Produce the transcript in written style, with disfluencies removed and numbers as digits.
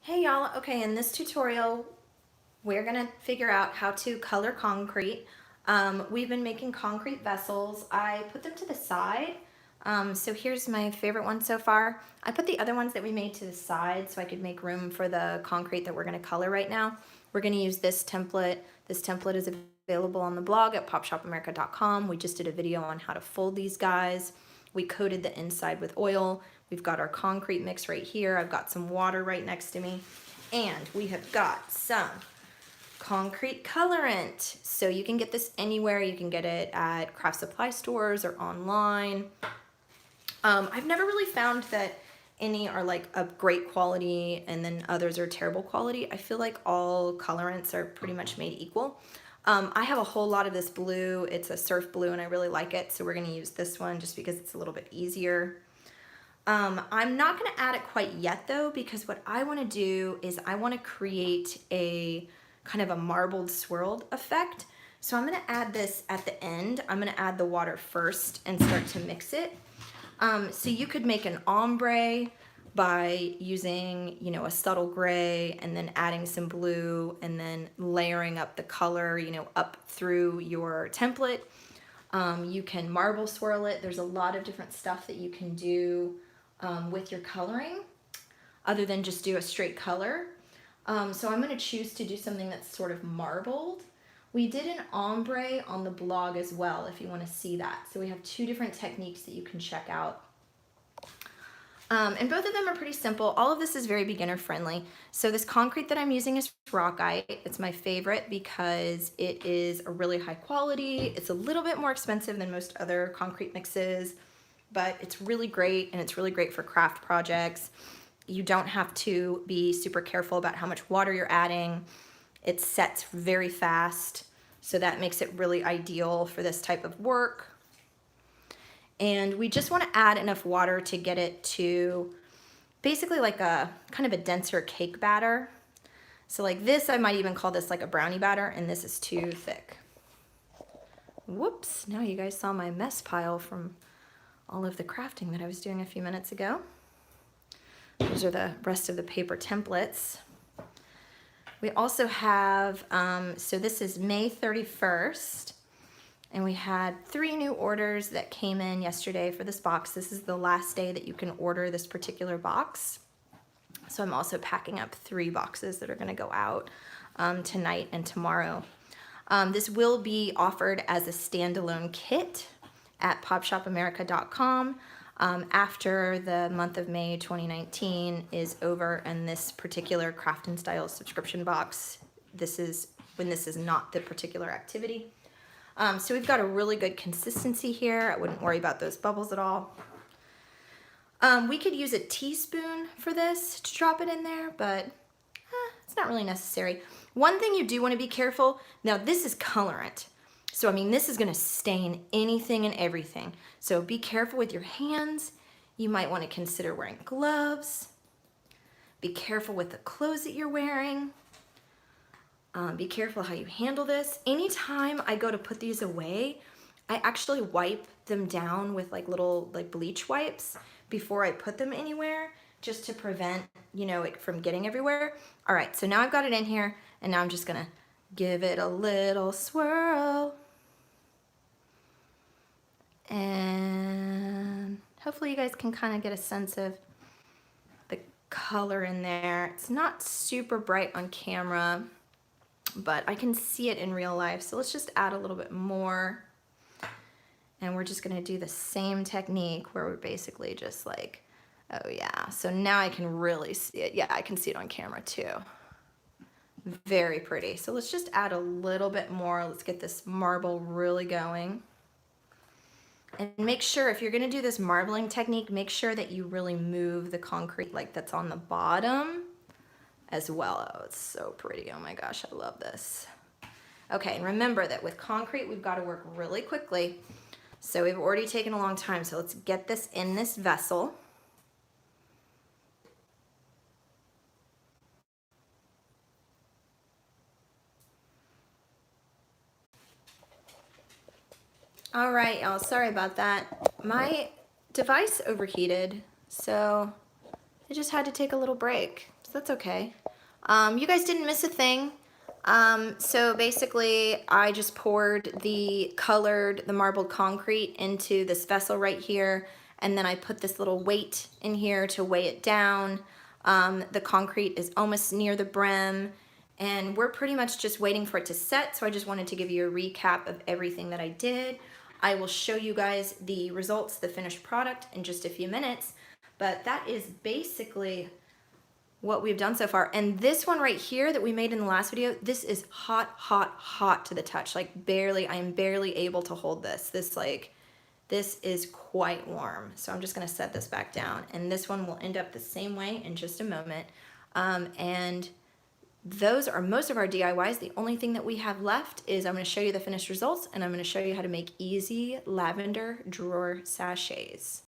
Hey y'all, okay, in this tutorial we're gonna figure out how to color concrete. We've been making concrete vessels. I put them to the side. So here's my favorite one so far. I put the other ones that we made to the side so I could make room for the concrete that we're gonna color right now. We're gonna use this template. This template is available on the blog at popshopamerica.com. We just did a video on how to fold these guys. We coated the inside with oil. We've got our concrete mix right here. I've got some water right next to me. And we have got some concrete colorant. So you can get this anywhere. You can get it at craft supply stores or online. I've never really found that any are like a great quality and then others are terrible quality. I feel like all colorants are pretty much made equal. I have a whole lot of this blue. It's a surf blue and I really like it. So we're gonna use this one just because it's a little bit easier. I'm not gonna add it quite yet though, because what I wanna do is I wanna create a kind of a marbled swirled effect. So I'm gonna add this at the end. I'm gonna add the water first and start to mix it. So you could make an ombre by using, you know, a subtle gray and then adding some blue and then layering up the color, you know, up through your template. You can marble swirl it. There's a lot of different stuff that you can do with your coloring other than just do a straight color. So I'm going to choose to do something that's sort of marbled. We did an ombre on the blog as well if you want to see that. So we have two different techniques that you can check out. And both of them are pretty simple. All of this is very beginner friendly. So this concrete that I'm using is rockite. It's my favorite because it is a really high quality. It's a little bit more expensive than most other concrete mixes, but it's really great and it's really great for craft projects. You don't have to be super careful about how much water you're adding. It sets very fast, so that makes it really ideal for this type of work. And we just want to add enough water to get it to basically like a kind of a denser cake batter. So like this, I might even call this like a brownie batter, and this is too thick. Whoops, now you guys saw my mess pile from all of the crafting that I was doing a few minutes ago. Those are the rest of the paper templates. We also have, so this is May 31st, and we had 3 new orders that came in yesterday for this box. This is the last day that you can order this particular box. So I'm also packing up 3 boxes that are gonna go out tonight and tomorrow. This will be offered as a standalone kit at popshopamerica.com. After the month of May 2019 is over and this particular Craft and Style subscription box, this is when this is not the particular activity. So we've got a really good consistency here. I wouldn't worry about those bubbles at all. We could use a teaspoon for this to drop it in there, but it's not really necessary. One thing you do want to be careful, now this is colorant. So, I mean, this is gonna stain anything and everything. So be careful with your hands. You might wanna consider wearing gloves. Be careful with the clothes that you're wearing. Be careful how you handle this. Anytime I go to put these away, I actually wipe them down with like little like bleach wipes before I put them anywhere, just to prevent, you know, it from getting everywhere. All right, so now I've got it in here, and now I'm just gonna give it a little swirl. And hopefully you guys can kind of get a sense of the color in there. It's not super bright on camera, but I can see it in real life. So let's just add a little bit more. And we're just gonna do the same technique where we're basically just like, oh yeah. So now I can really see it. Yeah, I can see it on camera too. Very pretty. So let's just add a little bit more. Let's get this marble really going. And make sure, if you're gonna do this marbling technique, make sure that you really move the concrete like that's on the bottom as well. Oh, it's so pretty. Oh my gosh, I love this. Okay, and remember that with concrete, we've got to work really quickly. So we've already taken a long time. So let's get this in this vessel. All right, y'all, sorry about that. My device overheated, so I just had to take a little break. that's okay. You guys didn't miss a thing. So basically I just poured the marbled concrete into this vessel right here, and then I put this little weight in here to weigh it down. The concrete is almost near the brim, and we're pretty much just waiting for it to set, so I just wanted to give you a recap of everything that I did. I will show you guys the results, the finished product, in just a few minutes, but that is basically what we've done so far. And this one right here that we made in the last video, this is hot, hot, hot to the touch. Like barely, I am barely able to hold this. This is quite warm. So I'm just gonna set this back down, and this one will end up the same way in just a moment. And those are most of our DIYs. The only thing that we have left is I'm gonna show you the finished results, and I'm gonna show you how to make easy lavender drawer sachets.